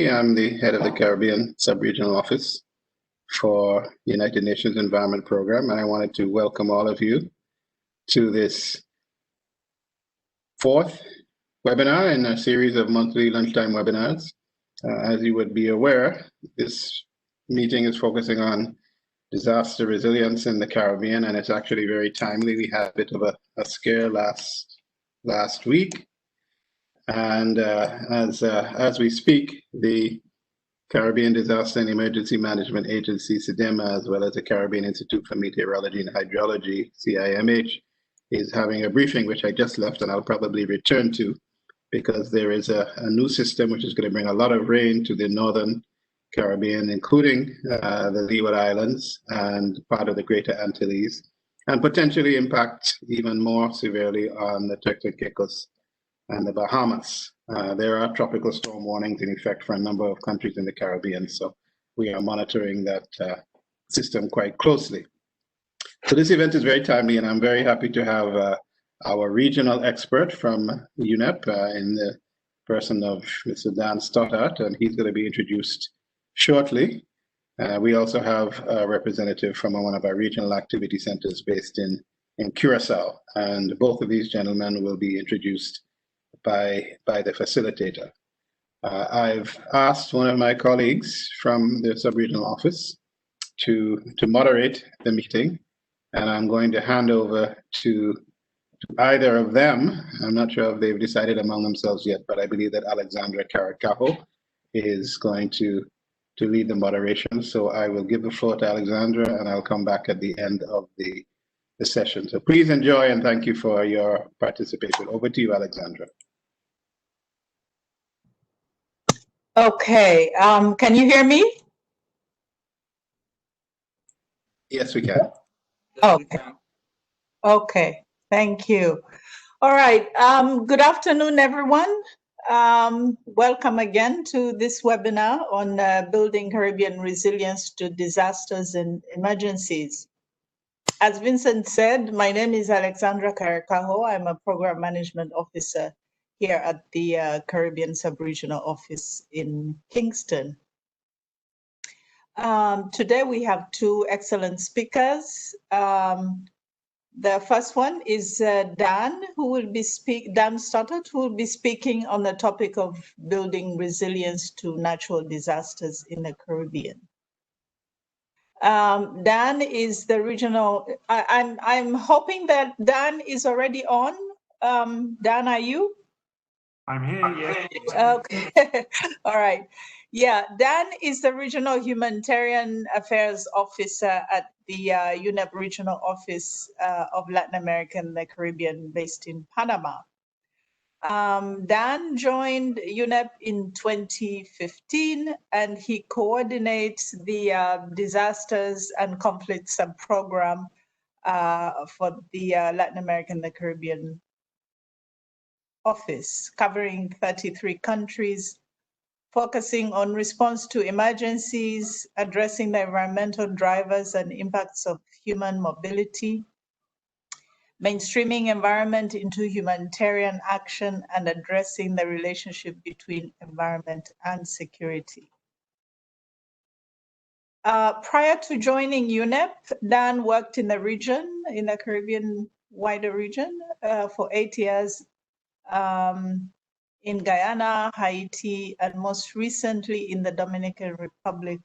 I'm the head of the Caribbean Sub-Regional Office for United Nations Environment Program, and I wanted to welcome all of you to this fourth webinar in a series of monthly lunchtime webinars. As you would be aware, this meeting is focusing on disaster resilience in the Caribbean, and it's actually very timely. We had a bit of a scare last week, and as we speak, the Caribbean Disaster and Emergency Management Agency, CIDEMA, as well as the Caribbean Institute for Meteorology and Hydrology, CIMH, is having a briefing, which I just left, and I'll probably return to, because there is a new system which is going to bring a lot of rain to the northern Caribbean, including the Leeward Islands and part of the Greater Antilles, and potentially impact even more severely on the Turks and Caicos and the Bahamas. There are tropical storm warnings in effect for a number of countries in the Caribbean, so we are monitoring that system quite closely. So this event is very timely, and I'm very happy to have our regional expert from UNEP in the person of Mr. Dan Stothart, and he's going to be introduced shortly. We also have a representative from one of our regional activity centers based in Curacao, and both of these gentlemen will be introduced by the facilitator. I've asked one of my colleagues from the sub-regional office to moderate the meeting, and I'm going to hand over to either of them. I'm not sure if they've decided among themselves yet, but I believe that Alexandra Caracajo is going to lead the moderation. So I will give the floor to Alexandra, and I'll come back at the end of the session. So please enjoy, and thank you for your participation. Over to you, Alexandra. Okay, can you hear me? Yes, we can. Okay. Okay, thank you. All right, good afternoon, everyone. Welcome again to this webinar on building Caribbean resilience to disasters and emergencies. As Vincent said, my name is Alexandra Caracajo. I'm a program management officer here at the Caribbean Sub-Regional Office in Kingston. Today we have two excellent speakers. The first one is Dan, Dan Stothart, who will be speaking on the topic of building resilience to natural disasters in the Caribbean. Dan is the regional, I'm hoping that Dan is already on. Dan, are you? I'm here, yes. Okay, all right. Yeah, Dan is the Regional Humanitarian Affairs Officer at the UNEP Regional Office of Latin America and the Caribbean based in Panama. Dan joined UNEP in 2015, and he coordinates the Disasters and Conflicts Program for the Latin America and the Caribbean office, covering 33 countries, focusing on response to emergencies, addressing the environmental drivers and impacts of human mobility, mainstreaming environment into humanitarian action, and addressing the relationship between environment and security. Prior to joining UNEP, Dan worked in the region, in the Caribbean wider region, for 8 years in Guyana, Haiti, and most recently in the Dominican Republic,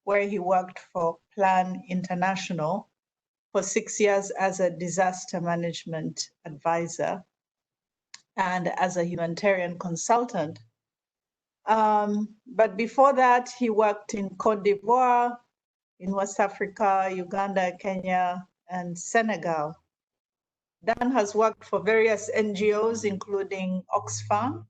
where he worked for Plan International for 6 years as a disaster management advisor and as a humanitarian consultant. But before that, he worked in Cote d'Ivoire, in West Africa, Uganda, Kenya, and Senegal. Dan has worked for various NGOs, including Oxfam,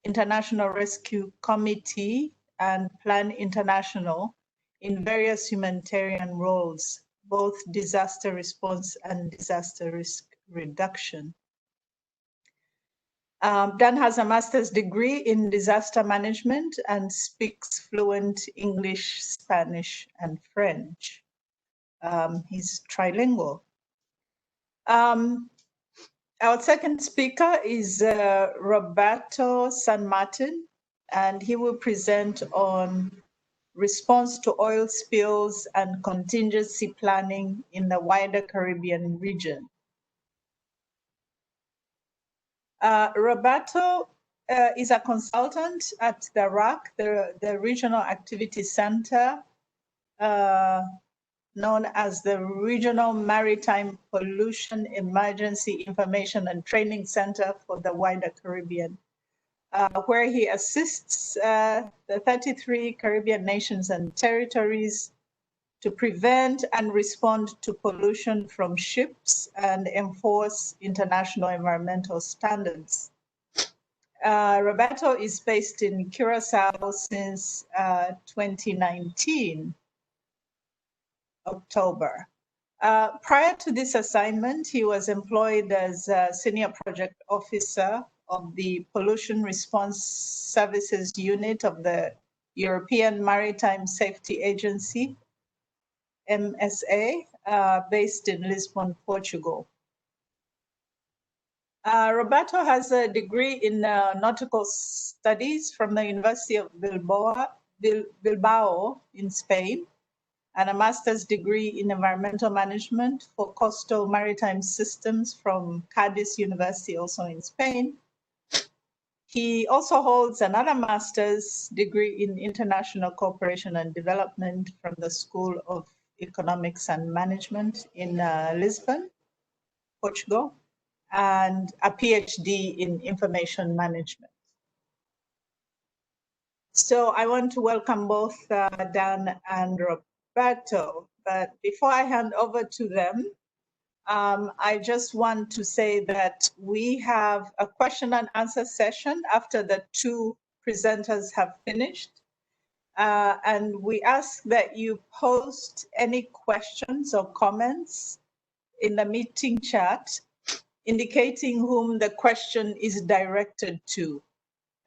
International Rescue Committee, and Plan International in various humanitarian roles, both disaster response and disaster risk reduction. Dan has a master's degree in disaster management and speaks fluent English, Spanish, and French. He's trilingual. Our second speaker is Roberto San Martin. and he will present on response to oil spills and contingency planning in the wider Caribbean region. Roberto is a consultant at the RAC, the Regional Activity Center, known as the Regional Maritime Pollution Emergency Information and Training Center for the wider Caribbean, where he assists the 33 Caribbean nations and territories to prevent and respond to pollution from ships and enforce international environmental standards. Roberto is based in Curacao since 2019, October. Prior to this assignment, he was employed as a senior project officer of the Pollution Response Services Unit of the European Maritime Safety Agency, MSA, based in Lisbon, Portugal. Roberto has a degree in nautical studies from the University of Bilbao in Spain, and a master's degree in environmental management for coastal maritime systems from Cadiz University, also in Spain. He also holds another master's degree in international cooperation and development from the School of Economics and Management in Lisbon, Portugal, and a PhD in information management. So I want to welcome both Dan and Roberto, but before I hand over to them, I just want to say that we have a question and answer session after the two presenters have finished. And we ask that you post any questions or comments in the meeting chat, indicating whom the question is directed to.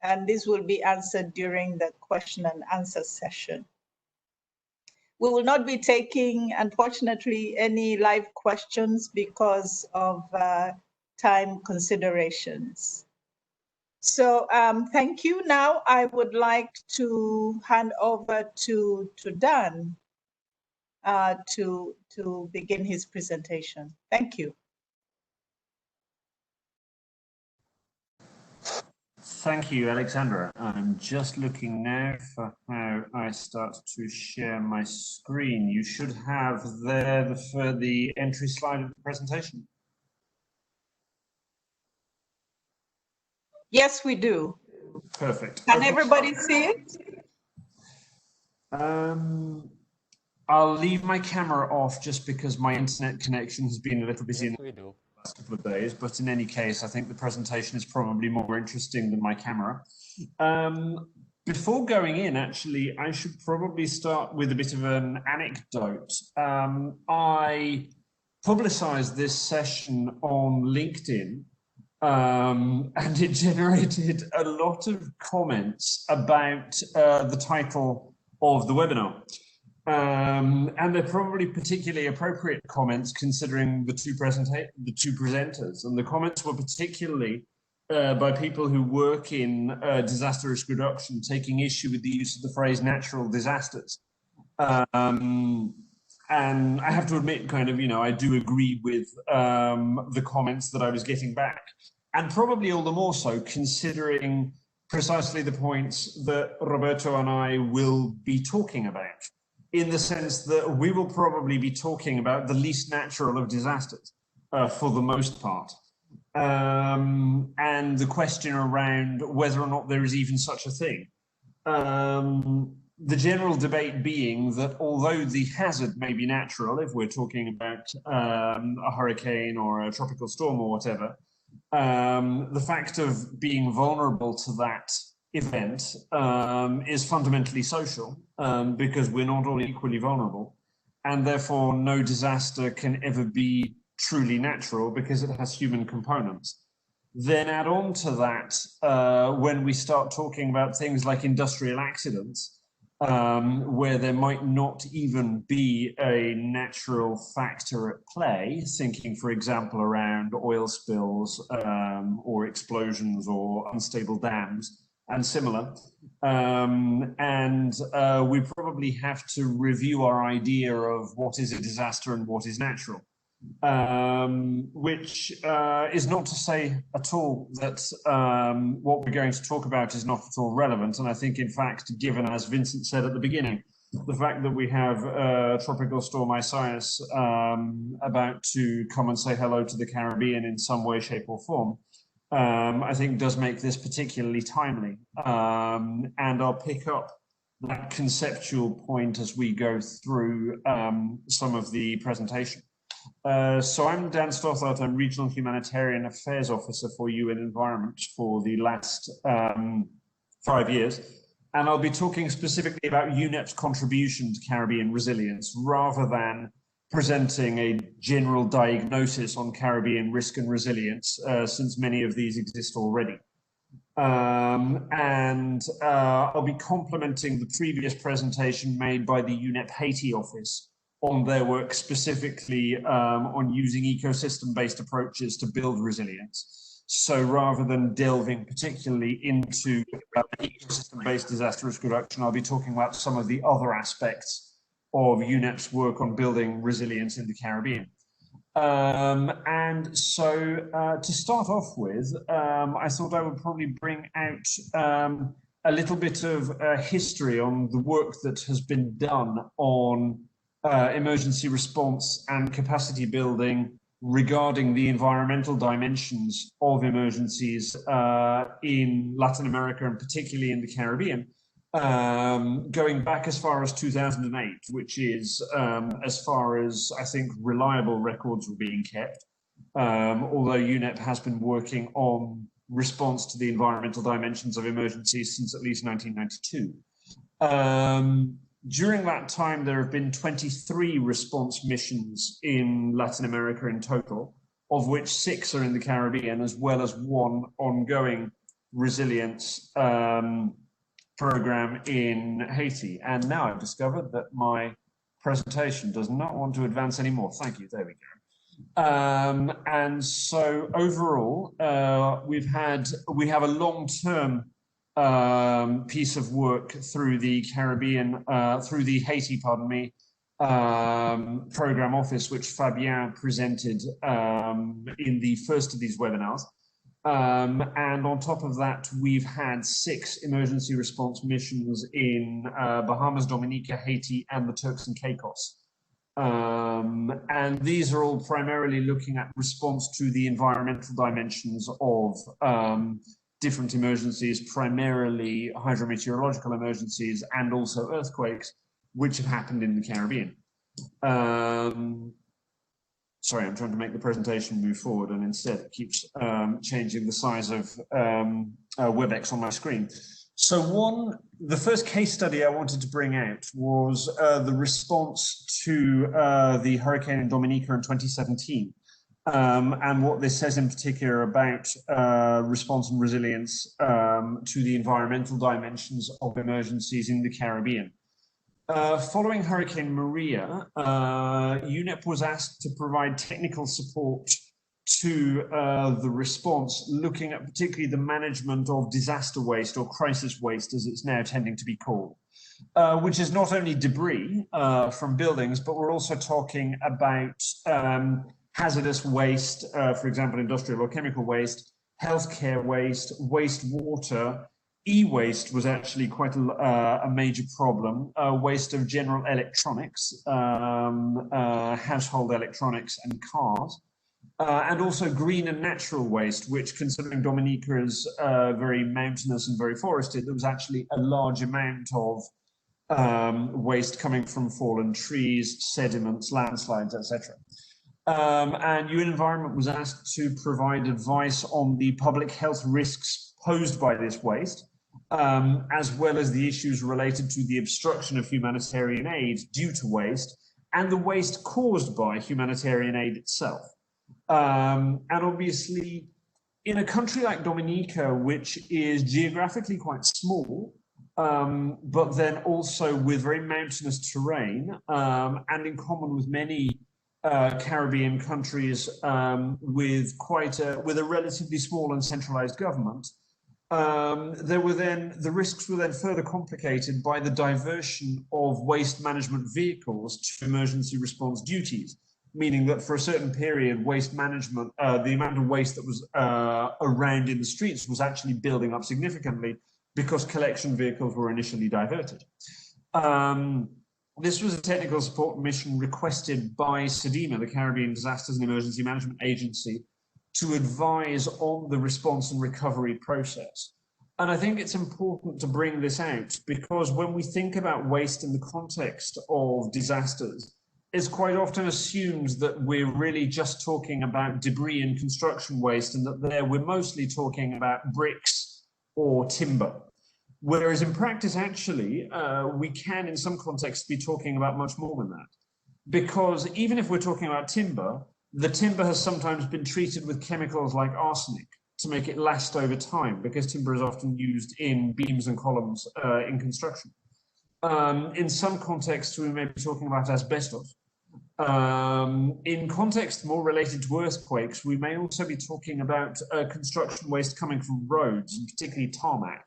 And this will be answered during the question and answer session. We will not be taking, unfortunately, any live questions because of time considerations. So thank you. Now I would like to hand over to Dan to begin his presentation. Thank you. Thank you, Alexandra. I'm just looking now for how I start to share my screen. You should have there the entry slide of the presentation. Yes, we do. Perfect. Can everybody see it? I'll leave my camera off just because my internet connection has been a little busy in the last couple of days, but in any case, I think the presentation is probably more interesting than my camera. Before going in, actually, I should probably start with a bit of an anecdote. I publicized this session on LinkedIn, and it generated a lot of comments about the title of the webinar. And they're probably particularly appropriate comments considering the two presenters. And the comments were particularly by people who work in disaster risk reduction, taking issue with the use of the phrase natural disasters. And I have to admit, kind of, I do agree with the comments that I was getting back. And probably all the more so considering precisely the points that Roberto and I will be talking about, in the sense that we will probably be talking about the least natural of disasters for the most part. And the question around whether or not there is even such a thing. The general debate being that although the hazard may be natural, if we're talking about a hurricane or a tropical storm or whatever, the fact of being vulnerable to that event is fundamentally social, because we're not all equally vulnerable, and therefore no disaster can ever be truly natural because it has human components. Then add on to that when we start talking about things like industrial accidents, where there might not even be a natural factor at play, thinking, for example, around oil spills or explosions or unstable dams. and similar. We probably have to review our idea of what is a disaster and what is natural, which is not to say at all that what we're going to talk about is not at all relevant. And I think, in fact, given, as Vincent said at the beginning, the fact that we have Tropical Storm Isaias about to come and say hello to the Caribbean in some way, shape or form, I think does make this particularly timely. And I'll pick up that conceptual point as we go through some of the presentation. So I'm Dan Stothart, I'm Regional Humanitarian Affairs Officer for UN Environment for the last 5 years. And I'll be talking specifically about UNEP's contribution to Caribbean resilience, rather than presenting a general diagnosis on Caribbean risk and resilience, since many of these exist already. I'll be complementing the previous presentation made by the UNEP Haiti office on their work specifically on using ecosystem-based approaches to build resilience. So rather than delving particularly into ecosystem-based disaster risk reduction, I'll be talking about some of the other aspects of UNEP's work on building resilience in the Caribbean. To start off with, I thought I would probably bring out a little bit of history on the work that has been done on emergency response and capacity building regarding the environmental dimensions of emergencies in Latin America and particularly in the Caribbean, going back as far as 2008, which is as far as I think reliable records were being kept, although UNEP has been working on response to the environmental dimensions of emergencies since at least 1992. During that time, there have been 23 response missions in Latin America in total, of which 6 are in the Caribbean, as well as 1 ongoing resilience program in Haiti. And now I've discovered that my presentation does not want to advance anymore. Thank you. There we go. And so overall, we have a long-term piece of work through the Caribbean, through the Haiti, pardon me, program office, which Fabien presented in the first of these webinars. And on top of that, we've had 6 emergency response missions in Bahamas, Dominica, Haiti, and the Turks and Caicos. And these are all primarily looking at response to the environmental dimensions of different emergencies, primarily hydrometeorological emergencies and also earthquakes, which have happened in the Caribbean. Sorry, I'm trying to make the presentation move forward, and instead it keeps changing the size of WebEx on my screen. So the first case study I wanted to bring out was the response to the hurricane in Dominica in 2017. And what this says in particular about response and resilience to the environmental dimensions of emergencies in the Caribbean. Following Hurricane Maria, UNEP was asked to provide technical support to the response, looking at particularly the management of disaster waste or crisis waste, as it's now tending to be called, which is not only debris from buildings, but we're also talking about hazardous waste, for example, industrial or chemical waste, healthcare waste, wastewater. E-waste was actually quite a major problem. Waste of general electronics, household electronics and cars, and also green and natural waste, which, considering Dominica is very mountainous and very forested, there was actually a large amount of waste coming from fallen trees, sediments, landslides, etc. And UN Environment was asked to provide advice on the public health risks posed by this waste, as well as the issues related to the obstruction of humanitarian aid due to waste and the waste caused by humanitarian aid itself. And obviously, in a country like Dominica, which is geographically quite small, but then also with very mountainous terrain, and in common with many Caribbean countries with a relatively small and centralized government, The risks were then further complicated by the diversion of waste management vehicles to emergency response duties, meaning that for a certain period, waste management, the amount of waste that was around in the streets was actually building up significantly because collection vehicles were initially diverted. This was a technical support mission requested by SEDEMA, the Caribbean Disasters and Emergency Management Agency, to advise on the response and recovery process. And I think it's important to bring this out because when we think about waste in the context of disasters, it's quite often assumed that we're really just talking about debris and construction waste and that there we're mostly talking about bricks or timber. Whereas in practice, actually, we can in some contexts be talking about much more than that. Because even if we're talking about timber, the timber has sometimes been treated with chemicals like arsenic to make it last over time, because timber is often used in beams and columns in construction. In some contexts, we may be talking about asbestos. In context more related to earthquakes, we may also be talking about construction waste coming from roads, and particularly tarmac,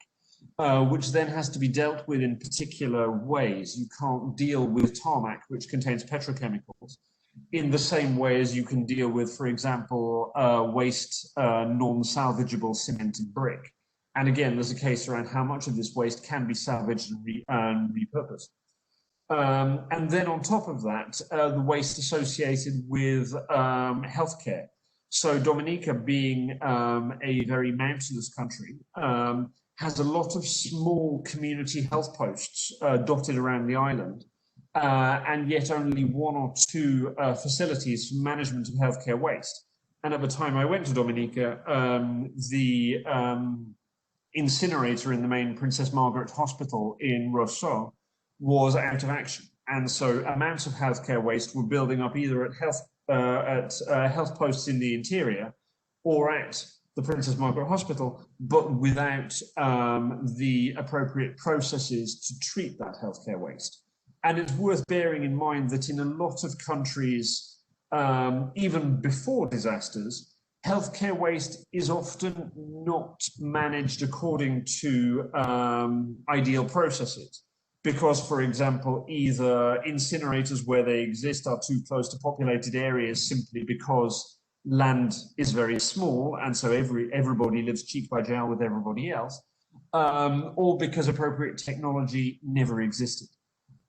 which then has to be dealt with in particular ways. You can't deal with tarmac, which contains petrochemicals, in the same way as you can deal with, for example, waste non-salvageable cement and brick. And again, there's a case around how much of this waste can be salvaged and repurposed. And then on top of that, the waste associated with healthcare. So Dominica, being a very mountainous country, has a lot of small community health posts dotted around the island, and yet only one or two facilities for management of healthcare waste. And at the time I went to Dominica, the incinerator in the main Princess Margaret Hospital in Rousseau was out of action. And so amounts of healthcare waste were building up either at health posts in the interior or at the Princess Margaret Hospital, but without the appropriate processes to treat that healthcare waste. And it's worth bearing in mind that in a lot of countries, even before disasters, healthcare waste is often not managed according to ideal processes. Because, for example, either incinerators where they exist are too close to populated areas simply because land is very small, and so everybody lives cheek by jowl with everybody else, or because appropriate technology never existed.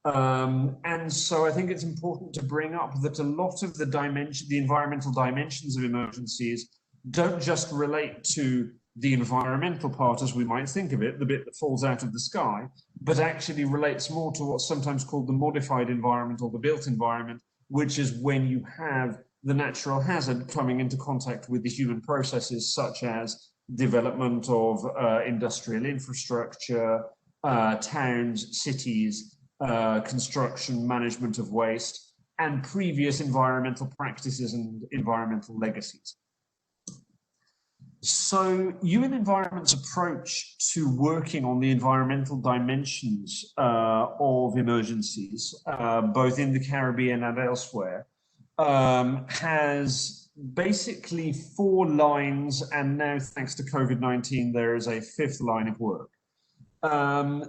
And so I think it's important to bring up that a lot of the environmental dimensions of emergencies don't just relate to the environmental part as we might think of it, the bit that falls out of the sky, but actually relates more to what's sometimes called the modified environment or the built environment, which is when you have the natural hazard coming into contact with the human processes, such as development of industrial infrastructure, towns, cities, construction, management of waste, and previous environmental practices and environmental legacies. So UN Environment's approach to working on the environmental dimensions of emergencies, both in the Caribbean and elsewhere, has basically 4 lines, and now thanks to COVID-19, there is a 5th line of work.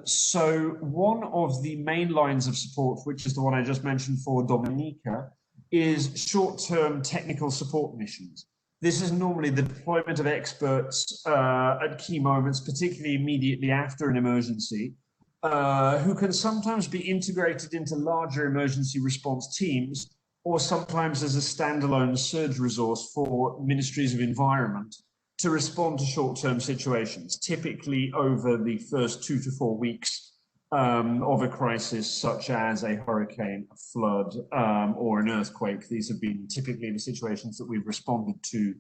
So one of the main lines of support, which is the one I just mentioned for Dominica, is short-term technical support missions. This is normally the deployment of experts at key moments, particularly immediately after an emergency, who can sometimes be integrated into larger emergency response teams, or sometimes as a standalone surge resource for ministries of environment to respond to short-term situations, typically over the first 2 to 4 weeks of a crisis, such as a hurricane, a flood, or an earthquake. These have been typically the situations that we've responded to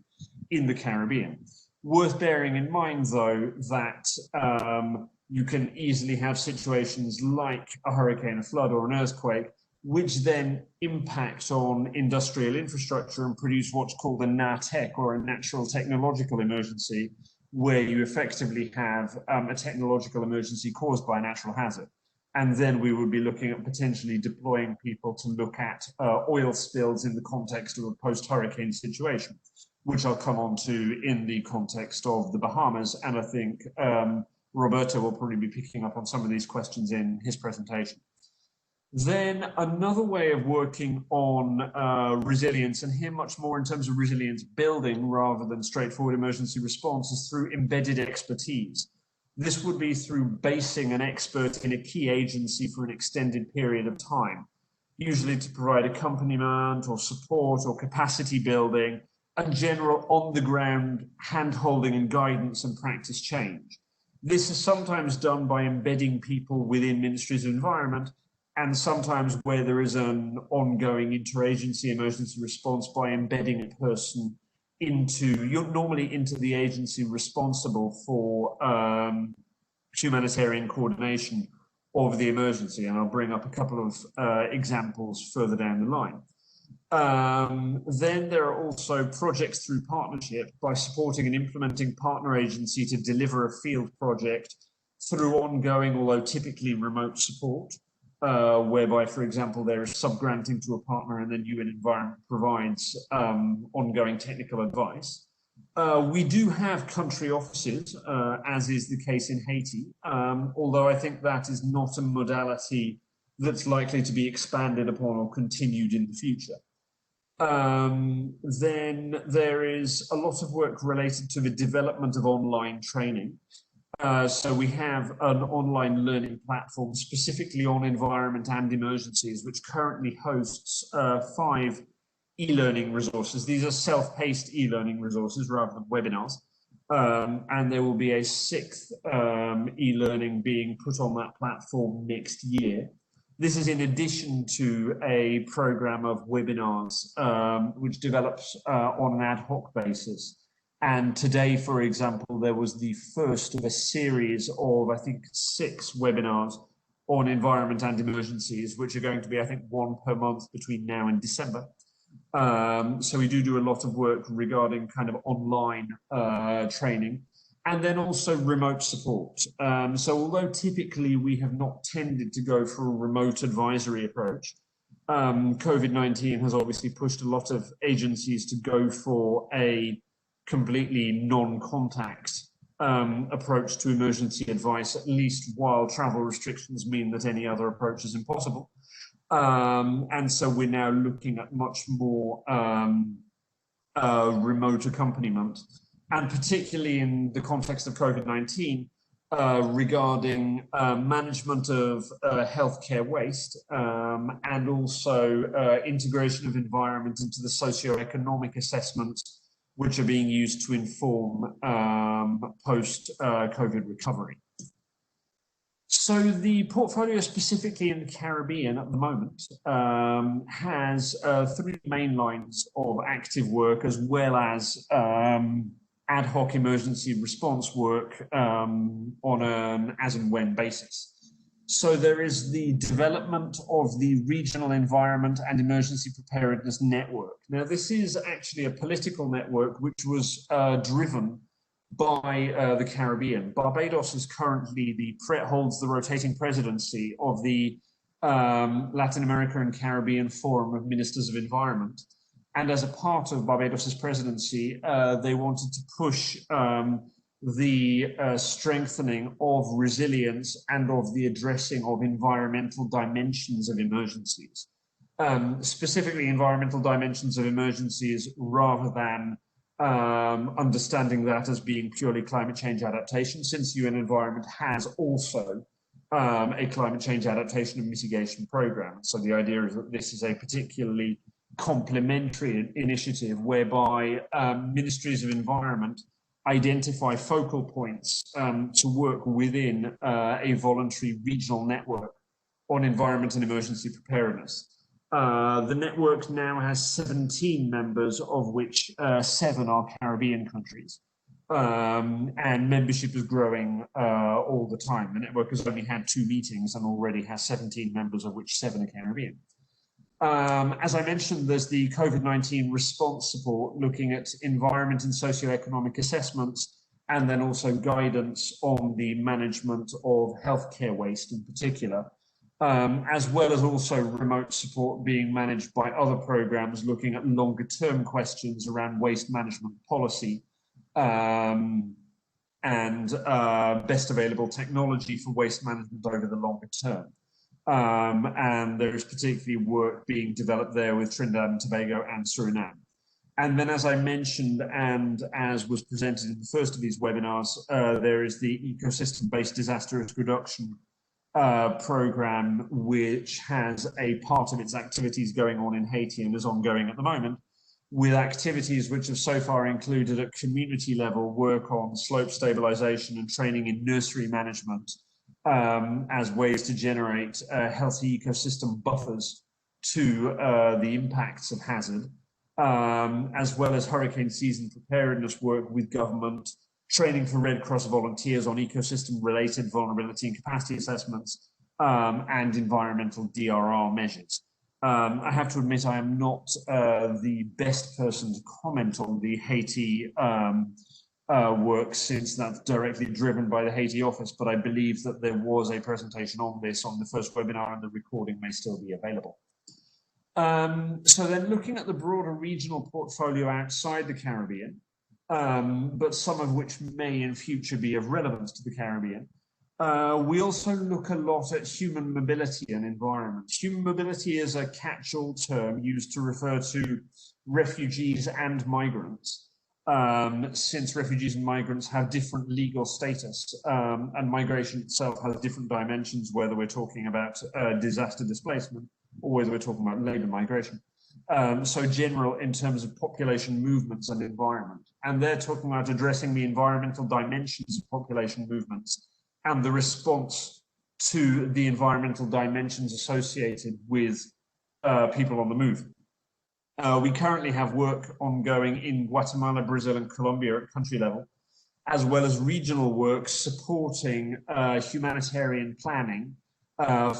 in the Caribbean. Worth bearing in mind, though, that you can easily have situations like a hurricane, a flood, or an earthquake, which then impact on industrial infrastructure and produce what's called a NATEC, or a natural technological emergency, where you effectively have a technological emergency caused by a natural hazard. And then we would be looking at potentially deploying people to look at oil spills in the context of a post-hurricane situation. which I'll come on to in the context of the Bahamas. And I think Roberto will probably be picking up on some of these questions in his presentation. Then another way of working on resilience, and here much more in terms of resilience building rather than straightforward emergency response, is through embedded expertise. This would be through basing an expert in a key agency for an extended period of time, usually to provide accompaniment or support or capacity building and general on-the-ground hand-holding and guidance and practice change. This is sometimes done by embedding people within ministries of environment, and sometimes where there is an ongoing interagency emergency response by embedding a person normally into the agency responsible for humanitarian coordination of the emergency. And I'll bring up a couple of examples further down the line. Then there are also projects through partnership by supporting and implementing partner agency to deliver a field project through ongoing, although typically remote support. Whereby, for example, there is subgranting to a partner and then UN Environment provides ongoing technical advice. We do have country offices, as is the case in Haiti, although I think that is not a modality that's likely to be expanded upon or continued in the future. Then there is a lot of work related to the development of online training. So we have an online learning platform specifically on environment and emergencies, which currently hosts 5 e-learning resources. These are self-paced e-learning resources rather than webinars. And there will be a 6th e-learning being put on that platform next year. This is in addition to a program of webinars, which develops on an ad hoc basis. And today, for example, there was the first of a series of, I think, 6 webinars on environment and emergencies, which are going to be, I think, 1 per month between now and December. So we do a lot of work regarding kind of online training, and then also remote support. So although typically we have not tended to go for a remote advisory approach, COVID-19 has obviously pushed a lot of agencies to go for a completely non-contact approach to emergency advice, at least while travel restrictions mean that any other approach is impossible. And so we're now looking at much more remote accompaniment, and particularly in the context of COVID-19, regarding management of healthcare waste and also integration of environment into the socioeconomic assessments which are being used to inform post-COVID recovery. So the portfolio specifically in the Caribbean at the moment has 3 main lines of active work, as well as ad hoc emergency response work on an as and when basis. So there is the development of the Regional Environment and Emergency Preparedness Network. Now, this is actually a political network which was driven by the Caribbean. Barbados is currently holds the rotating presidency of the Latin America and Caribbean Forum of Ministers of Environment. And as a part of Barbados's presidency, they wanted to push the strengthening of resilience and of the addressing of environmental dimensions of emergencies. Specifically environmental dimensions of emergencies rather than understanding that as being purely climate change adaptation, since UN Environment has also a climate change adaptation and mitigation program. So the idea is that this is a particularly complementary initiative whereby ministries of environment identify focal points to work within a voluntary regional network on environment and emergency preparedness. The network now has 17 members, of which 7 are Caribbean countries. And membership is growing all the time. The network has only had 2 meetings and already has 17 members, of which 7 are Caribbean. As I mentioned, there's the COVID-19 response support, looking at environment and socioeconomic assessments, and then also guidance on the management of healthcare waste in particular. as well as also remote support being managed by other programs looking at longer term questions around waste management policy and best available technology for waste management over the longer term. And there is particularly work being developed there with Trinidad and Tobago and Suriname. And then, as I mentioned, and as was presented in the first of these webinars, there is the ecosystem-based disaster risk reduction program, which has a part of its activities going on in Haiti and is ongoing at the moment, with activities which have so far included at community level work on slope stabilization and training in nursery management as ways to generate healthy ecosystem buffers to the impacts of hazard, as well as hurricane season preparedness work with government, training for Red Cross volunteers on ecosystem-related vulnerability and capacity assessments, and environmental DRR measures. I have to admit I am not the best person to comment on the Haiti work, since that's directly driven by the Haiti office, but I believe that there was a presentation on this on the first webinar and the recording may still be available. So then looking at the broader regional portfolio outside the Caribbean, but some of which may in future be of relevance to the Caribbean. We also look a lot at human mobility and environment. Human mobility is a catch-all term used to refer to refugees and migrants, since refugees and migrants have different legal status, and migration itself has different dimensions, whether we're talking about disaster displacement or whether we're talking about labor migration. So general in terms of population movements and environment. And they're talking about addressing the environmental dimensions of population movements and the response to the environmental dimensions associated with people on the move. We currently have work ongoing in Guatemala, Brazil, and Colombia at country level, as well as regional work supporting humanitarian planning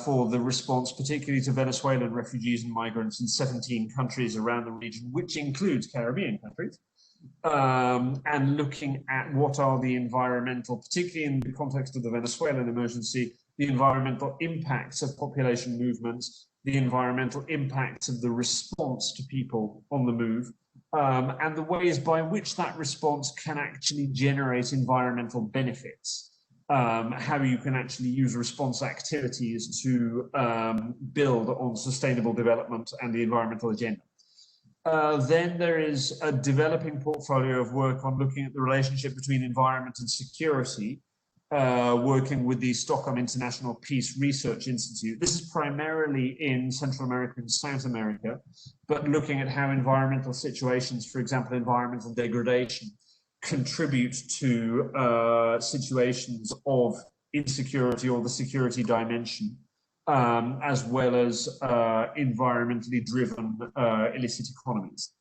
for the response, particularly to Venezuelan refugees and migrants in 17 countries around the region, which includes Caribbean countries, and looking at what are the environmental, particularly in the context of the Venezuelan emergency, the environmental impacts of population movements, the environmental impacts of the response to people on the move, and the ways by which that response can actually generate environmental benefits. How you can actually use response activities to build on sustainable development and the environmental agenda. Then there is a developing portfolio of work on looking at the relationship between environment and security, working with the Stockholm International Peace Research Institute. This is primarily in Central America and South America, but looking at how environmental situations, for example, environmental degradation, contribute to situations of insecurity or the security dimension, as well as environmentally driven illicit economies.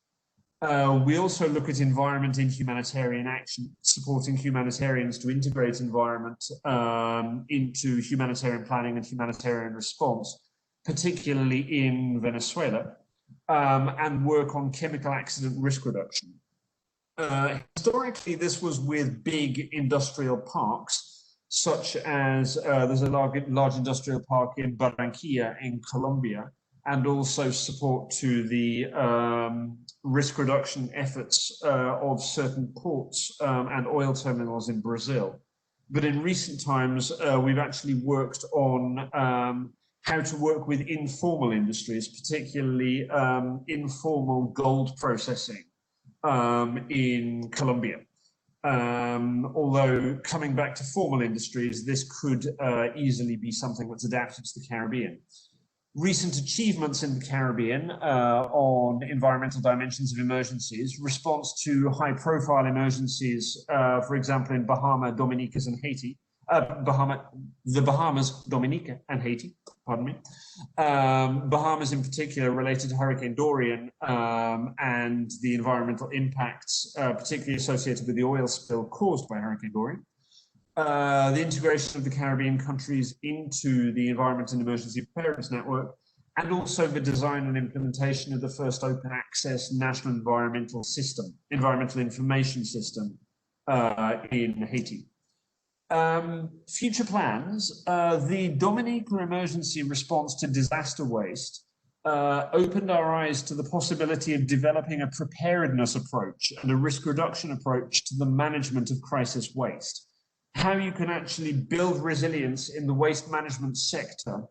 We also look at environment in humanitarian action, supporting humanitarians to integrate environment into humanitarian planning and humanitarian response, particularly in Venezuela, and work on chemical accident risk reduction. Historically, this was with big industrial parks, such as there's a large industrial park in Barranquilla in Colombia, and also support to the risk reduction efforts of certain ports and oil terminals in Brazil. But in recent times, we've actually worked on how to work with informal industries, particularly informal gold processing in Colombia. Although coming back to formal industries, this could easily be something that's adapted to the Caribbean. Recent achievements in the Caribbean on environmental dimensions of emergencies, response to high-profile emergencies, for example, in Bahamas, Dominicas, and Haiti, the Bahamas, Dominica, and Haiti, pardon me. Bahamas in particular related to Hurricane Dorian and the environmental impacts, particularly associated with the oil spill caused by Hurricane Dorian. The integration of the Caribbean countries into the Environment and Emergency Preparedness Network, and also the design and implementation of the first open access national environmental information system in Haiti. Future plans. The Dominica emergency response to disaster waste opened our eyes to the possibility of developing a preparedness approach and a risk reduction approach to the management of crisis waste. How you can actually build resilience in the waste management sector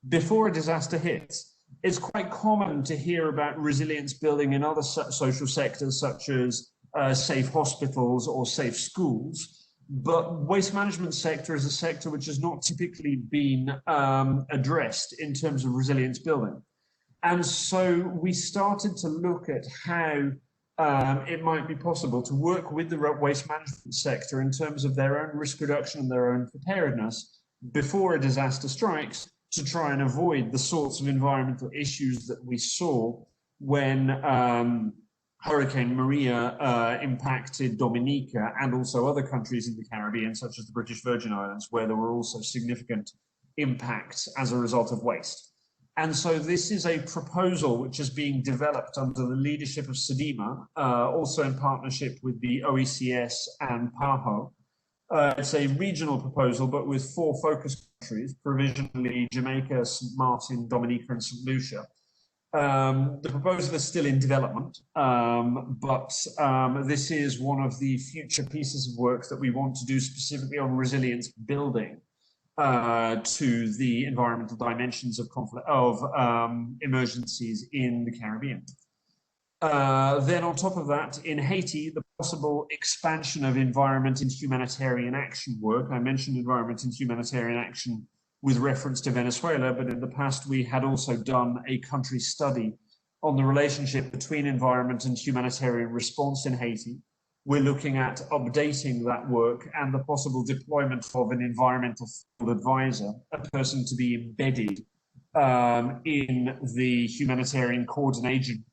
before a disaster hits. It's quite common to hear about resilience building in other social sectors, such as safe hospitals or safe schools. But waste management sector is a sector which has not typically been addressed in terms of resilience building. And so we started to look at how it might be possible to work with the waste management sector in terms of their own risk reduction and their own preparedness before a disaster strikes, to try and avoid the sorts of environmental issues that we saw when Hurricane Maria impacted Dominica and also other countries in the Caribbean, such as the British Virgin Islands, where there were also significant impacts as a result of waste. And so this is a proposal which is being developed under the leadership of SEDIMA, also in partnership with the OECS and PAHO. It's a regional proposal, but with 4 focus countries, provisionally Jamaica, St. Martin, Dominica, and St. Lucia. The proposal is still in development, but this is one of the future pieces of work that we want to do specifically on resilience building to the environmental dimensions of emergencies in the Caribbean. Then on top of that, in Haiti, the possible expansion of environment and humanitarian action work. I mentioned environment and humanitarian action with reference to Venezuela, but in the past we had also done a country study on the relationship between environment and humanitarian response in Haiti. We're looking at updating that work and the possible deployment of an environmental field advisor, a person to be embedded in the humanitarian coordination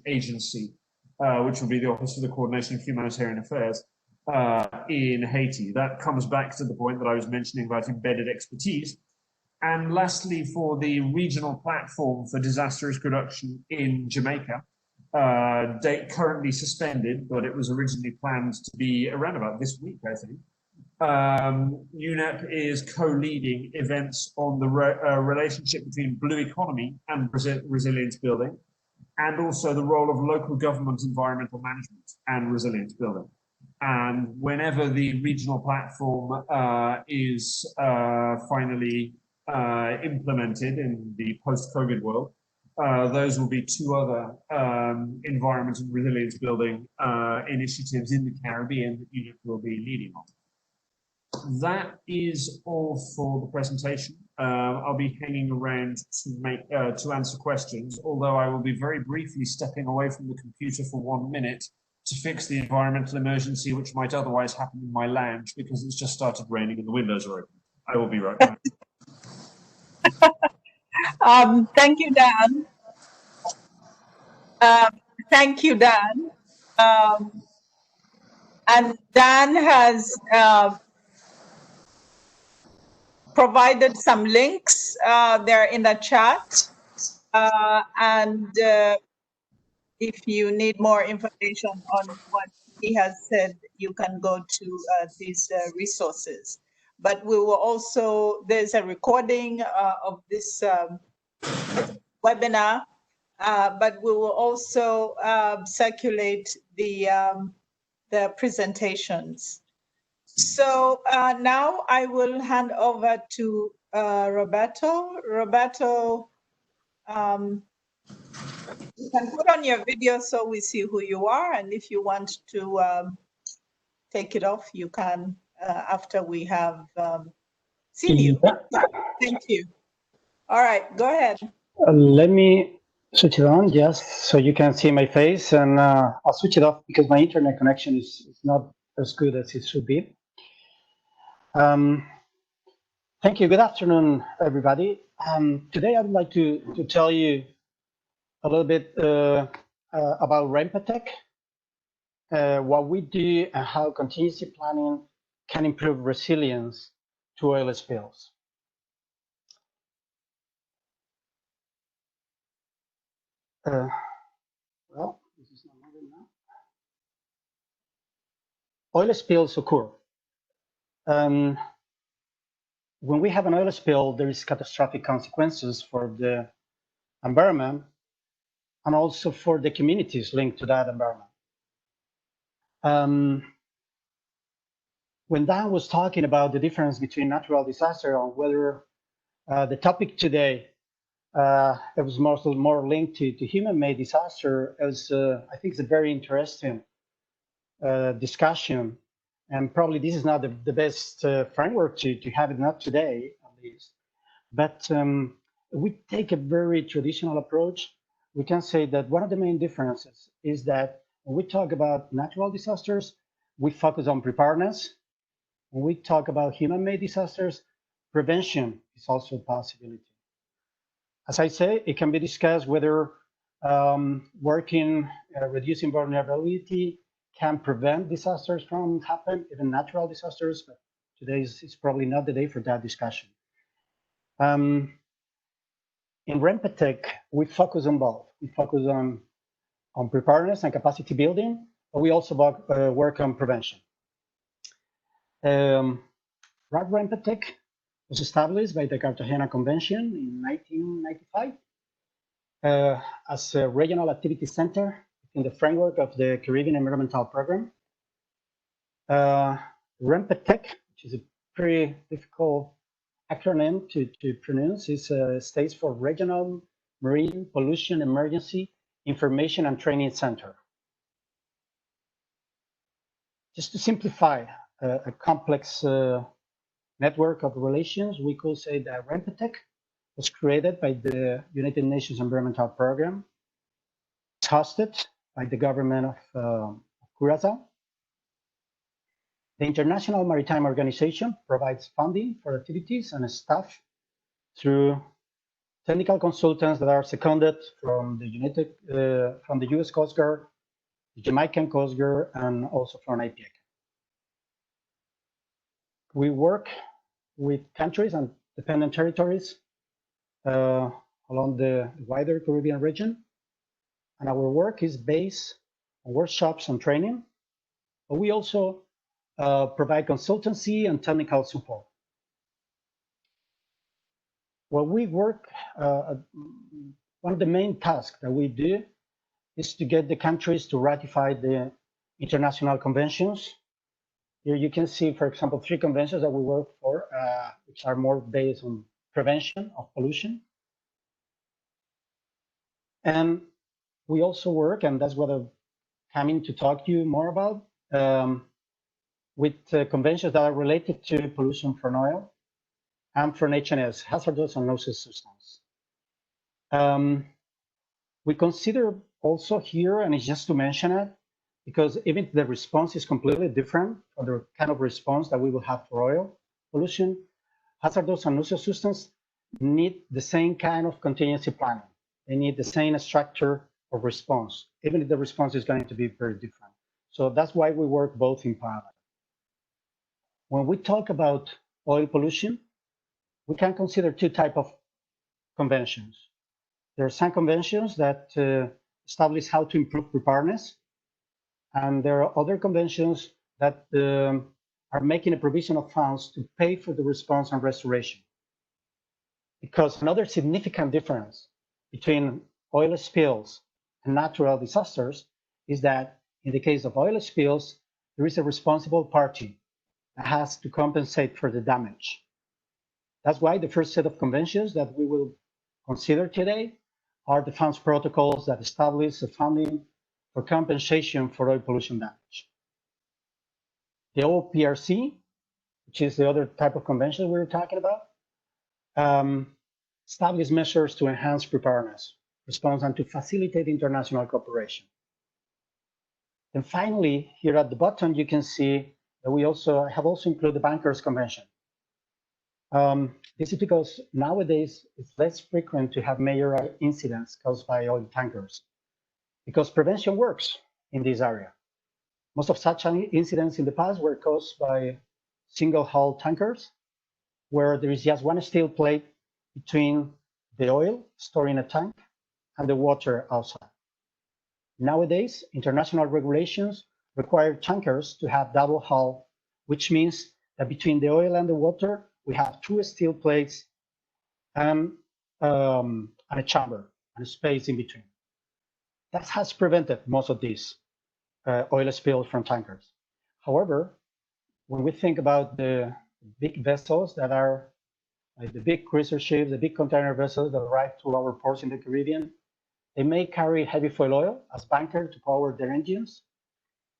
agency, which would be the Office for the Coordination of Humanitarian Affairs in Haiti. That comes back to the point that I was mentioning about embedded expertise. And lastly, for the regional platform for disaster risk reduction in Jamaica, date currently suspended, but it was originally planned to be around about this week, I think. UNEP is co-leading events on the relationship between blue economy and resilience building, and also the role of local government environmental management and resilience building. And whenever the regional platform is finally implemented in the post-COVID world, those will be 2 other environment and resilience building initiatives in the Caribbean that UNEP will be leading on. That is all for the presentation. I'll be hanging around to answer questions, although I will be very briefly stepping away from the computer for 1 minute to fix the environmental emergency, which might otherwise happen in my lounge because it's just started raining and the windows are open. I will be right back. Thank you, Dan. Thank you, Dan. And Dan has provided some links there in the chat. And if you need more information on what he has said, you can go to these resources. But we will also, there's a recording of this webinar, but we will also circulate the presentations. So now I will hand over to Roberto. Roberto, you can put on your video so we see who you are, and if you want to take it off, you can after we have seen you. Thank you. All right, go ahead. Let me switch it on, yes, so you can see my face, and I'll switch it off because my internet connection is not as good as it should be. Thank you. Good afternoon, everybody. Today, I would like to tell you a little bit about Rempatech, what we do, and how contingency planning can improve resilience to oil spills. Well, this is not moving now. Oil spills occur When we have an oil spill, there is catastrophic consequences for the environment and also for the communities linked to that environment. When Dan was talking about the difference between natural disaster and whether the topic today it was more linked to human-made disaster, as I think it's a very interesting discussion, and probably this is not the best framework to have it, not today at least, but we take a very traditional approach. We can say that one of the main differences is that when we talk about natural disasters, we focus on preparedness. When we talk about human-made disasters, prevention is also a possibility. As I say, it can be discussed whether reducing vulnerability can prevent disasters from happening, even natural disasters, but today is probably not the day for that discussion. In Rempetech, we focus on both. We focus on preparedness and capacity building, but we also work on prevention. Rempetech was established by the Cartagena Convention in 1995 as a regional activity center in the framework of the Caribbean Environmental Program. Rempetech, which is a pretty difficult acronym to pronounce, stands for Regional Marine Pollution Emergency Information and Training Center. Just to simplify a complex network of relations, we could say that Rempetech was created by the United Nations Environmental Program. It's hosted by the government of Curaçao. The International Maritime Organization provides funding for activities and staff through technical consultants that are seconded from the US Coast Guard, the Jamaican Coast Guard, and also from IPEC. We work with countries and dependent territories along the wider Caribbean region, and our work is based on workshops and training, but we also provide consultancy and technical support. Well, we work, one of the main tasks that we do is to get the countries to ratify the international conventions. Here you can see, for example, 3 conventions that we work for, which are more based on prevention of pollution. And we also work, and that's what I'm coming to talk to you more about, with conventions that are related to pollution from oil and from HNS, hazardous and noxious substance. We consider also here, and it's just to mention it, because even the response is completely different from the kind of response that we will have for oil pollution, hazardous and noxious substance need the same kind of contingency planning. They need the same structure of response, even if the response is going to be very different. So that's why we work both in parallel. When we talk about oil pollution, we can consider 2 types of conventions. There are some conventions that establish how to improve preparedness, and there are other conventions that are making a provision of funds to pay for the response and restoration. Because another significant difference between oil spills and natural disasters is that in the case of oil spills, there is a responsible party that has to compensate for the damage. That's why the first set of conventions that we will consider today are the funds protocols that establish the funding for compensation for oil pollution damage. The OPRC, which is the other type of convention we were talking about, establish measures to enhance preparedness, response, and to facilitate international cooperation. And finally, here at the bottom, you can see that we have also included the Bankers Convention. This is because nowadays it's less frequent to have major incidents caused by oil tankers, because prevention works in this area. Most of such incidents in the past were caused by single hull tankers, where there is just one steel plate between the oil stored in a tank and the water outside. Nowadays, international regulations require tankers to have double hull, which means that between the oil and the water, we have two steel plates and a chamber and a space in between. That has prevented most of these oil spills from tankers. However, when we think about the big vessels that are like the big cruiser ships, the big container vessels that arrive to our ports in the Caribbean, they may carry heavy fuel oil as bunker to power their engines.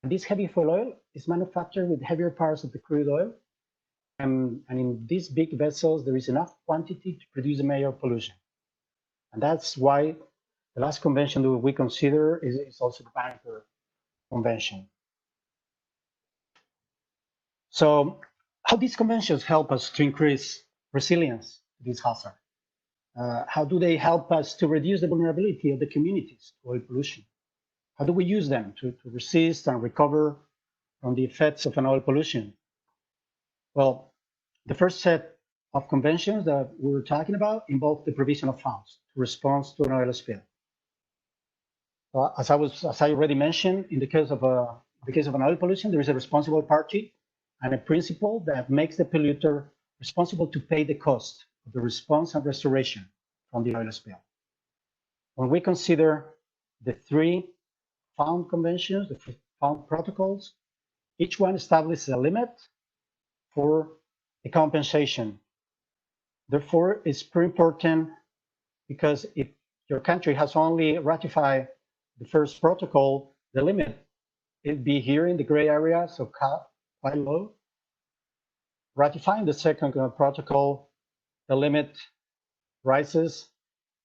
And this heavy fuel oil is manufactured with heavier parts of the crude oil. And in these big vessels, there is enough quantity to produce a major pollution. And that's why the last convention that we consider is also the bunker convention. So how these conventions help us to increase resilience to this hazard? How do they help us to reduce the vulnerability of the communities to oil pollution? How do we use them to resist and recover from the effects of an oil pollution? Well, the first set of conventions that we were talking about involve the provision of funds to respond to an oil spill. As I already mentioned, in the case of an oil pollution, there is a responsible party and a principle that makes the polluter responsible to pay the cost of the response and restoration from the oil spill. When we consider the three fund conventions, the fund protocols, each one establishes a limit for the compensation. Therefore, it's pretty important because if your country has only ratified the first protocol, the limit it'd be here in the gray area, so quite low. Ratifying the second protocol, the limit rises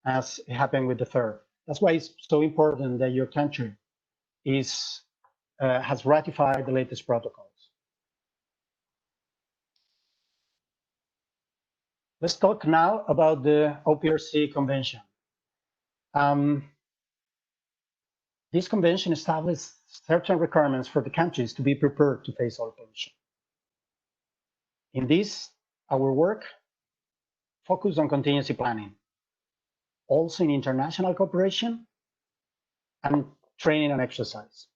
as it happened with the third. That's why it's so important that your country has ratified the latest protocols. Let's talk now about the OPRC convention. This convention established certain requirements for the countries to be prepared to face oil pollution. In this, our work focused on contingency planning, also in international cooperation and training and exercise.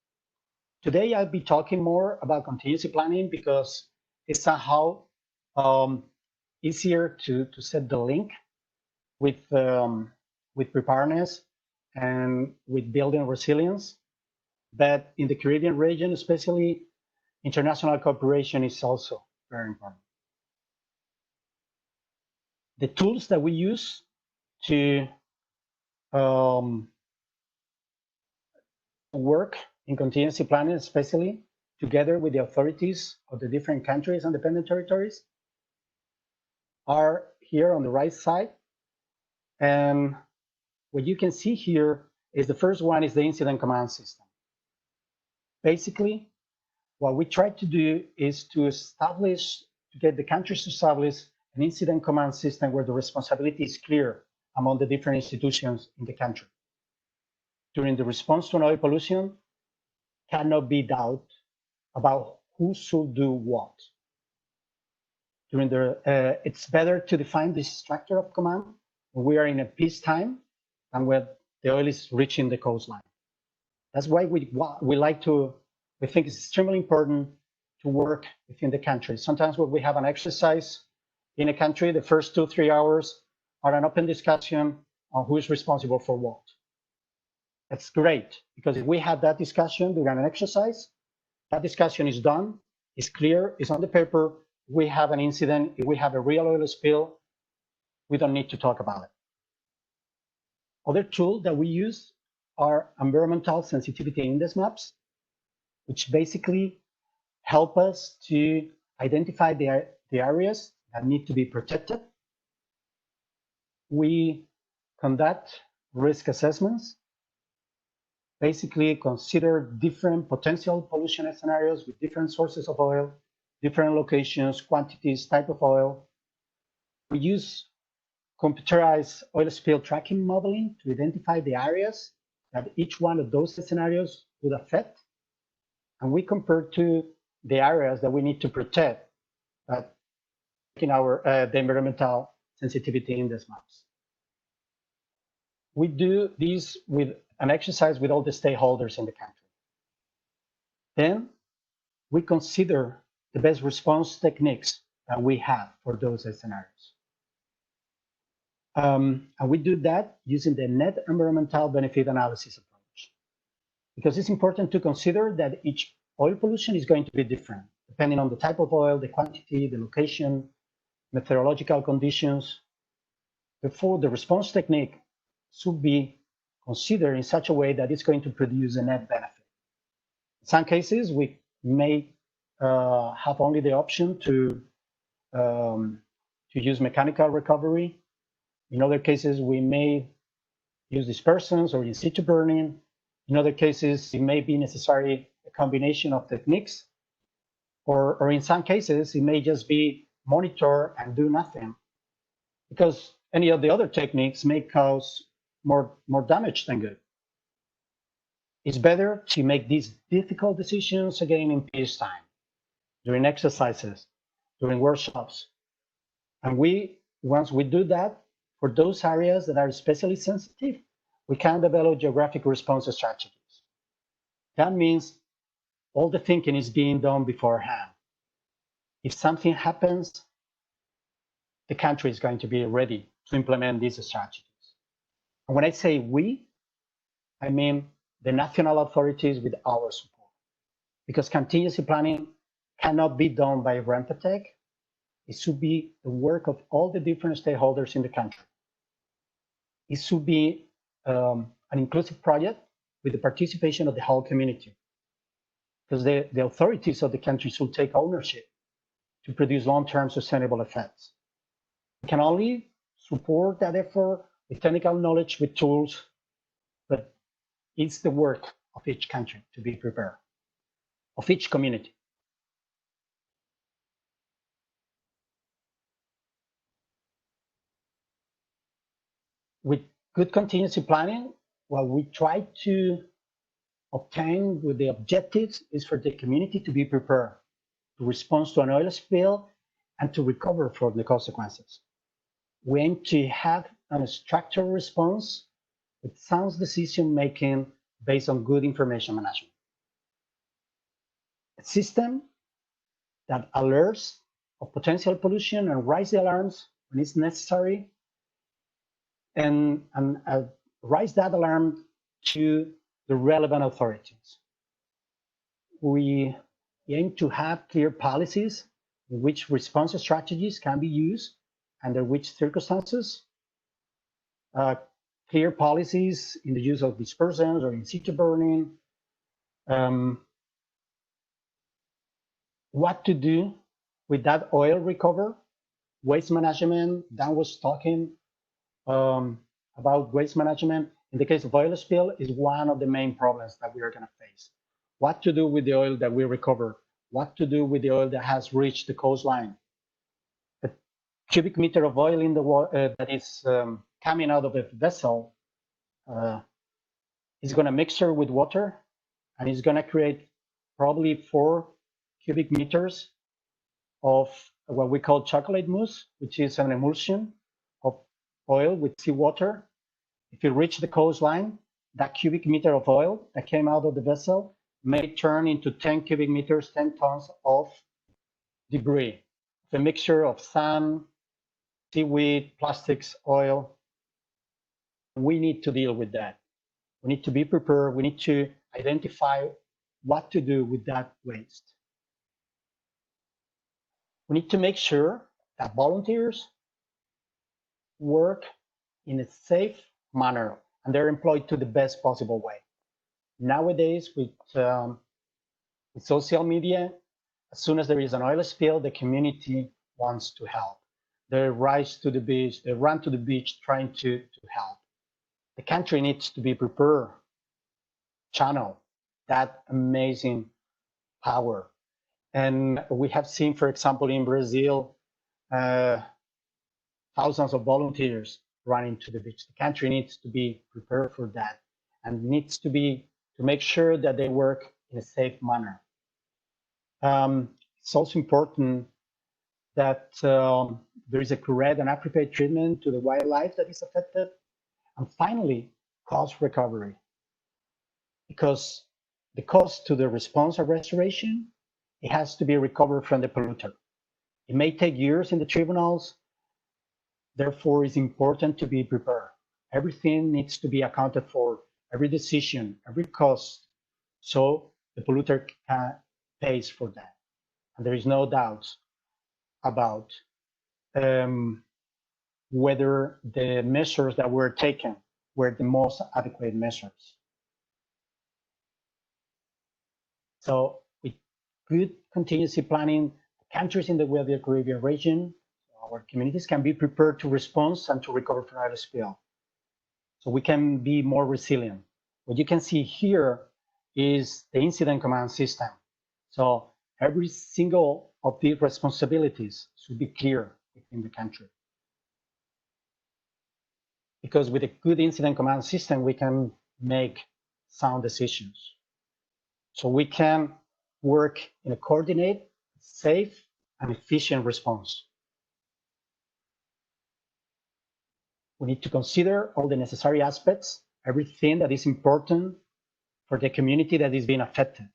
Today, I'll be talking more about contingency planning because it's somehow easier to set the link with preparedness and with building resilience. But in the Caribbean region, especially, international cooperation is also very important. The tools that we use to work in contingency planning, especially together with the authorities of the different countries and dependent territories, are here on the right side. And what you can see here is the first one is the incident command system. Basically, what we try to do is to get the countries to establish an incident command system where the responsibility is clear among the different institutions in the country. During the response to an oil pollution, cannot be doubt about who should do what. It's better to define this structure of command when we are in a peacetime and when the oil is reaching the coastline. That's why we think it's extremely important to work within the country. Sometimes when we have an exercise in a country, the first 2-3 hours are an open discussion on who is responsible for what. That's great, because if we have that discussion during an exercise, that discussion is done, it's clear, it's on the paper, we have an incident, if we have a real oil spill, we don't need to talk about it. Other tools that we use are environmental sensitivity index maps, which basically help us to identify the areas that need to be protected. We conduct risk assessments, basically consider different potential pollution scenarios with different sources of oil, different locations, quantities, type of oil. We use computerized oil spill tracking modeling to identify the areas that each one of those scenarios would affect. And we compare to the areas that we need to protect in the environmental sensitivity index maps. We do this with an exercise with all the stakeholders in the country. Then we consider the best response techniques that we have for those scenarios. And we do that using the net environmental benefit analysis approach, because it's important to consider that each oil pollution is going to be different, depending on the type of oil, the quantity, the location, meteorological conditions. Therefore, the response technique should be considered in such a way that it's going to produce a net benefit. In some cases, we may have only the option to use mechanical recovery. In other cases, we may use dispersants or in situ burning. In other cases, it may be necessary a combination of techniques, or in some cases, it may just be monitor and do nothing, because any of the other techniques may cause more damage than good. It's better to make these difficult decisions again in peacetime, during exercises, during workshops. And once we do that, for those areas that are especially sensitive, we can develop geographic response strategies. That means all the thinking is being done beforehand. If something happens, the country is going to be ready to implement these strategies. And when I say we, I mean the national authorities with our support, because contingency planning cannot be done by Rempatec. It should be the work of all the different stakeholders in the country. It should be an inclusive project with the participation of the whole community, because the authorities of the country should take ownership to produce long-term sustainable effects. We can only support that effort with technical knowledge, with tools, but it's the work of each country to be prepared, of each community. With good contingency planning, what we try to obtain with the objectives is for the community to be prepared to respond to an oil spill and to recover from the consequences. We aim to have a structured response with sound decision making based on good information management. A system that alerts of potential pollution and raise the alarms when it's necessary, and raise that alarm to the relevant authorities. We aim to have clear policies in which response strategies can be used, under which circumstances, clear policies in the use of dispersants or in situ burning, what to do with that oil recover, waste management. Dan was talking about waste management. In the case of oil spill, is one of the main problems that we are going to face. What to do with the oil that we recover? What to do with the oil that has reached the coastline? A cubic meter of oil in the water that is coming out of a vessel is going to mixture with water, and it's going to create probably 4 cubic meters of what we call chocolate mousse, which is an emulsion of oil with seawater. If you reach the coastline, that cubic meter of oil that came out of the vessel may turn into 10 cubic meters, 10 tons of debris, the mixture of sand, seaweed, plastics, oil. We need to deal with that. We need to be prepared. We need to identify what to do with that waste. We need to make sure that volunteers work in a safe manner and they're employed to the best possible way. Nowadays, with social media, as soon as there is an oil spill, the community wants to help. They rise to the beach, they run to the beach trying to help. The country needs to be prepared, channel that amazing power. And we have seen, for example, in Brazil, thousands of volunteers running to the beach. The country needs to be prepared for that and needs to make sure that they work in a safe manner. It's also important that there is a correct and appropriate treatment to the wildlife that is affected. And finally, cost recovery, because the cost to the response and restoration it has to be recovered from the polluter. It may take years in the tribunals, therefore it's important to be prepared. Everything needs to be accounted for, every decision, every cost, so the polluter pays for that. And there is no doubt about whether the measures that were taken were the most adequate measures. So with good contingency planning, countries in the Weather Caribbean region, our communities can be prepared to respond and to recover from oil spill. So we can be more resilient. What you can see here is the incident command system. So every single of these responsibilities should be clear within the country. Because with a good incident command system, we can make sound decisions. So we can work in a coordinated, safe, and efficient response. We need to consider all the necessary aspects, everything that is important for the community that is being affected.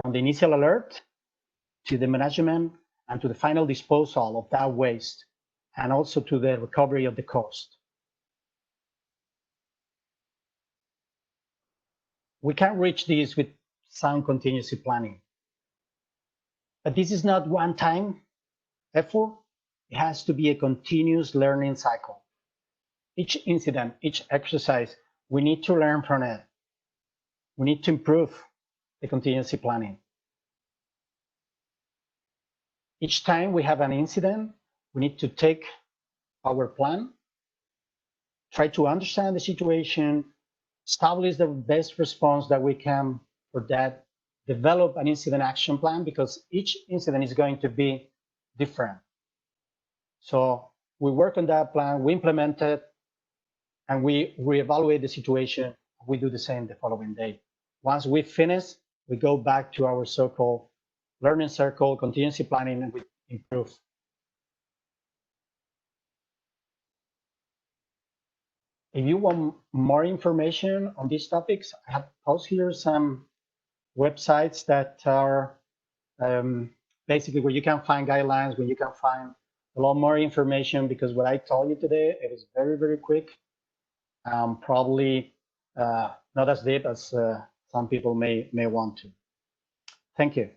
From the initial alert to the management and to the final disposal of that waste, and also to the recovery of the cost. We can reach this with sound contingency planning. But this is not one-time effort. It has to be a continuous learning cycle. Each incident, each exercise, we need to learn from it. We need to improve the contingency planning. Each time we have an incident, we need to take our plan, try to understand the situation, establish the best response that we can for that, develop an incident action plan, because each incident is going to be different. So we work on that plan, we implement it, and we reevaluate the situation. We do the same the following day. Once we finish, we go back to our so-called learning circle, contingency planning, and we improve. If you want more information on these topics, I have posted here some websites that are basically where you can find guidelines, where you can find a lot more information, because what I told you today, it is very, very quick. Probably not as deep as some people may want to. Thank you.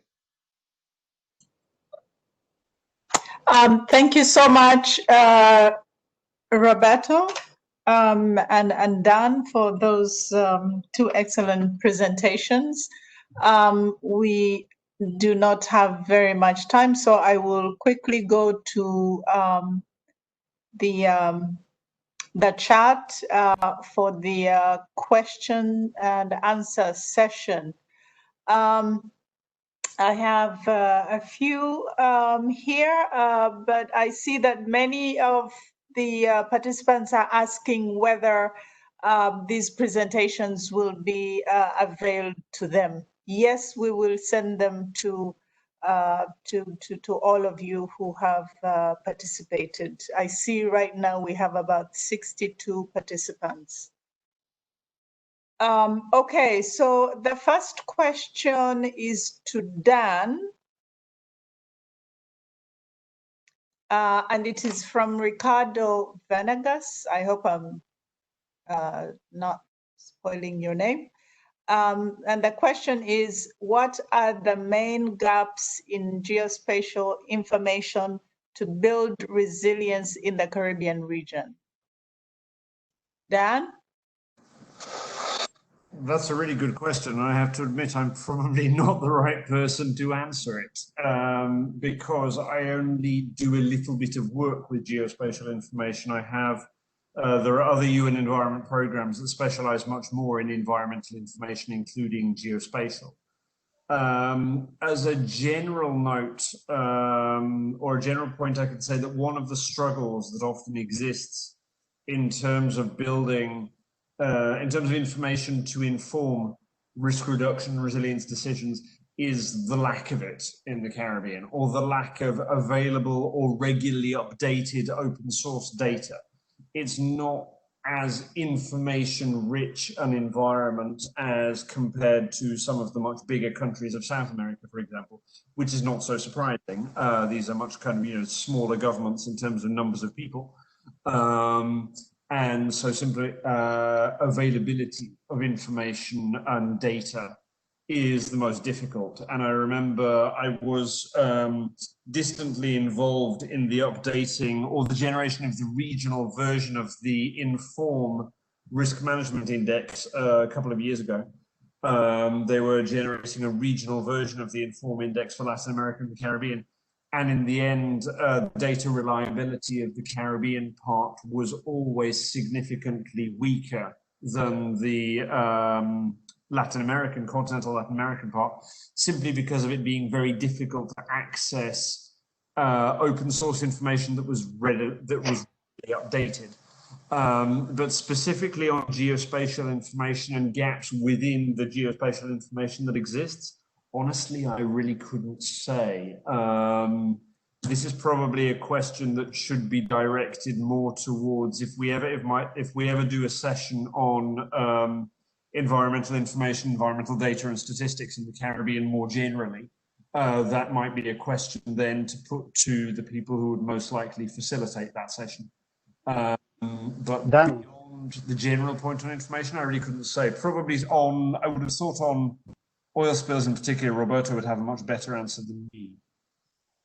Thank you so much, Roberto and Dan, for those two excellent presentations. We do not have very much time, so I will quickly go to the chat for the question and answer session. I have a few here, but I see that many of the participants are asking whether these presentations will be availed to them. Yes, we will send them to all of you who have participated. I see right now we have about 62 participants. Okay, so the first question is to Dan. And it is from Ricardo Venegas. I hope I'm not spoiling your name. And the question is, what are the main gaps in geospatial information to build resilience in the Caribbean region? Dan? That's a really good question. I have to admit, I'm probably not the right person to answer it because I only do a little bit of work with geospatial information. I have, there are other UN environment programs that specialize much more in environmental information, including geospatial. As a general note or a general point, I could say that one of the struggles that often exists in terms of building in terms of information to inform risk reduction, resilience decisions, is the lack of it in the Caribbean, or the lack of available or regularly updated open source data. It's not as information rich an environment as compared to some of the much bigger countries of South America, for example, which is not so surprising. These are much kind of, smaller governments in terms of numbers of people. And so simply availability of information and data is the most difficult. And I remember I was distantly involved in the updating or the generation of the regional version of the Inform Risk Management Index a couple of years ago. They were generating a regional version of the Inform Index for Latin America and the Caribbean. And in the end, data reliability of the Caribbean part was always significantly weaker than the continental Latin American part, simply because of it being very difficult to access open source information that was really updated. But specifically on geospatial information and gaps within the geospatial information that exists, honestly, I really couldn't say. This is probably a question that should be directed more towards if we ever do a session on environmental information, environmental data and statistics in the Caribbean more generally. That might be a question then to put to the people who would most likely facilitate that session. But beyond the general point on information, I really couldn't say. Probably I would have thought on oil spills in particular, Roberto would have a much better answer than me.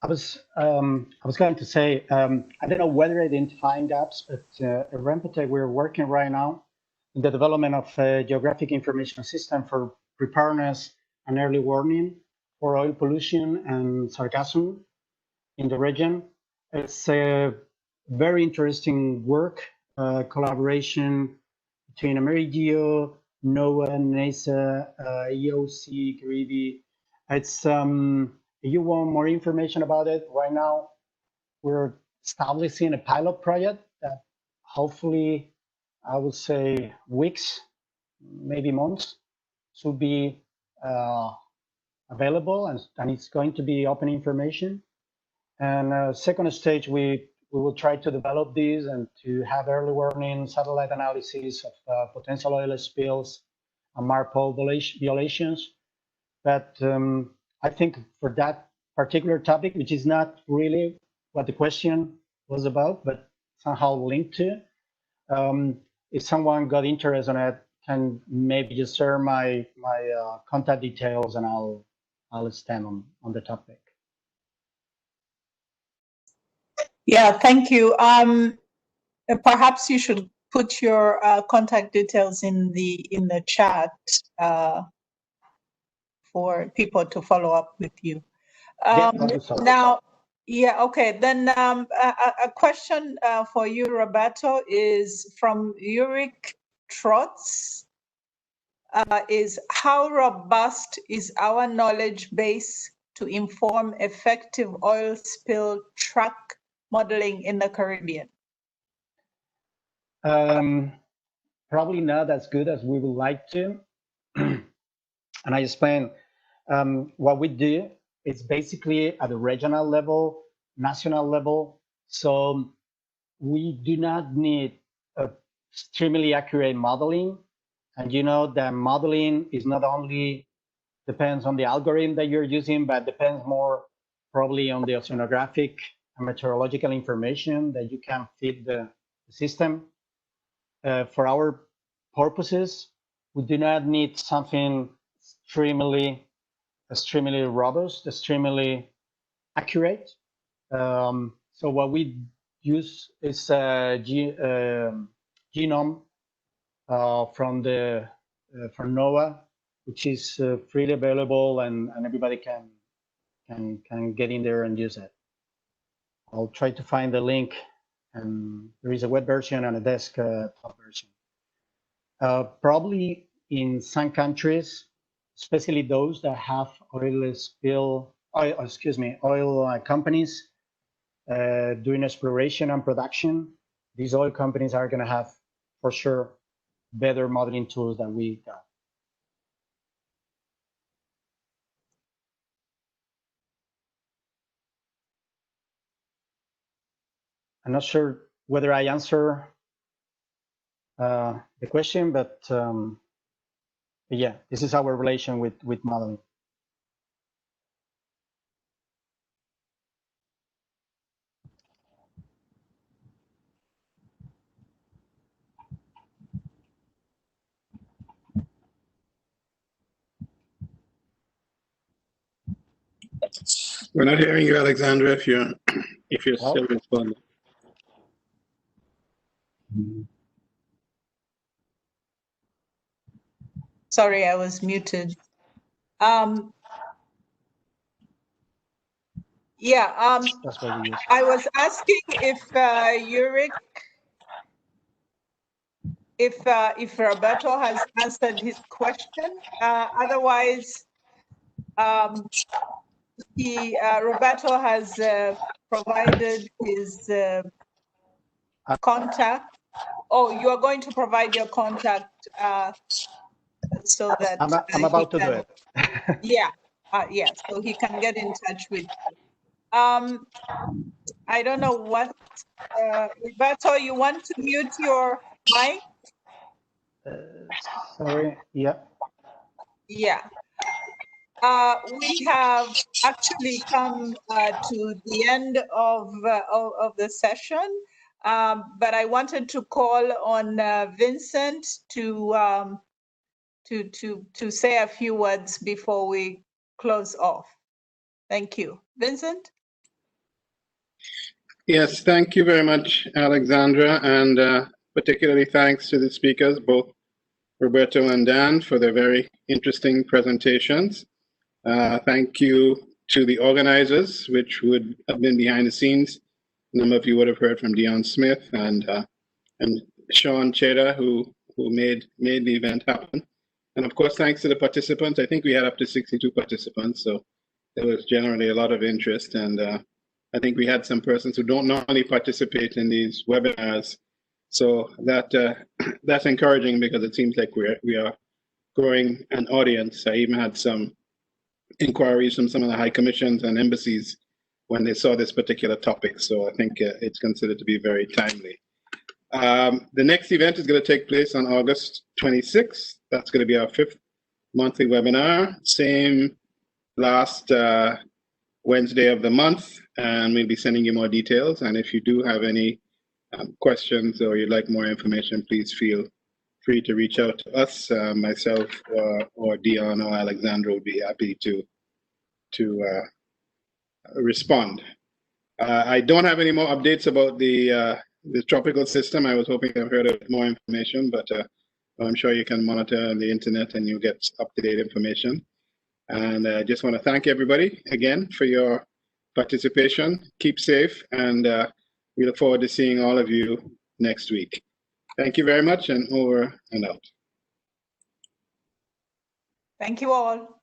I was going to say, I don't know whether identifying gaps, but at Rempetech, we're working right now in the development of a geographic information system for preparedness and early warning for oil pollution and sargassum in the region. It's a very interesting work, collaboration between AmeriGeo, NOAA, NASA, EOC, Greedy. It's if you want more information about it, right now we're establishing a pilot project that hopefully, I would say weeks, maybe months, should be available, and it's going to be open information. And second stage, we will try to develop these and to have early warning satellite analysis of potential oil spills and MARPOL violations. But I think for that particular topic, which is not really what the question was about, but somehow linked to, if someone got interested in it, can maybe just share my contact details, and I'll stand on the topic. Yeah, thank you. Perhaps you should put your contact details in the chat for people to follow up with you. Now, yeah, okay. Then a question for you, Roberto, is from Ulrich Trotz. Is how robust is our knowledge base to inform effective oil spill track modeling in the Caribbean? Probably not as good as we would like to. And I explain what we do is basically at the regional level, national level. So we do not need a extremely accurate modeling. And you know that modeling is not only depends on the algorithm that you're using, but depends more probably on the oceanographic and meteorological information that you can feed the system. For our purposes, we do not need something extremely robust, extremely accurate. So what we use is genome from NOAA, which is freely available, and everybody can get in there and use it. I'll try to find the link, and there is a web version and a desktop version. Probably in some countries, especially those that have oil companies doing exploration and production, these oil companies are going to have, for sure, better modeling tools than we got. I'm not sure whether I answer the question, but yeah, this is our relation with modeling. We're not hearing you, Alexandra, if you're still responding. Sorry, I was muted. Yeah, That's what we use. I was asking if Ulrich, if Roberto has answered his question. Otherwise, Roberto has provided his contact. Oh, you are going to provide your contact so that I'm about to do it. Yeah, yeah. So he can get in touch with you. I don't know what. Roberto, you want to mute your mic? Sorry. Yeah. Yeah. We have actually come to the end of the session, but I wanted to call on Vincent to say a few words before we close off. Thank you. Vincent? Yes, thank you very much, Alexandra, and particularly thanks to the speakers, both Roberto and Dan, for their very interesting presentations. Thank you to the organizers, which would have been behind the scenes. A number of you would have heard from Dion Smith and Sean Cheda, who made the event happen. And of course, thanks to the participants. I think we had up to 62 participants, so there was generally a lot of interest. And I think we had some persons who don't normally participate in these webinars. So that that's encouraging, because it seems like we are growing an audience. I even had some inquiries from some of the high commissions and embassies when they saw this particular topic. So I think it's considered to be very timely. The next event is going to take place on August 26th. That's going to be our 5th monthly webinar, same last Wednesday of the month, and we'll be sending you more details. And if you do have any questions or you'd like more information, please feel free to reach out to us. Myself or Dion or Alexandra would be happy to respond. I don't have any more updates about the tropical system. I was hoping to have heard more information, but I'm sure you can monitor the internet and you'll get up-to-date information. And I just want to thank everybody again for your participation. Keep safe, and we look forward to seeing all of you next week. Thank you very much, and over and out. Thank you all.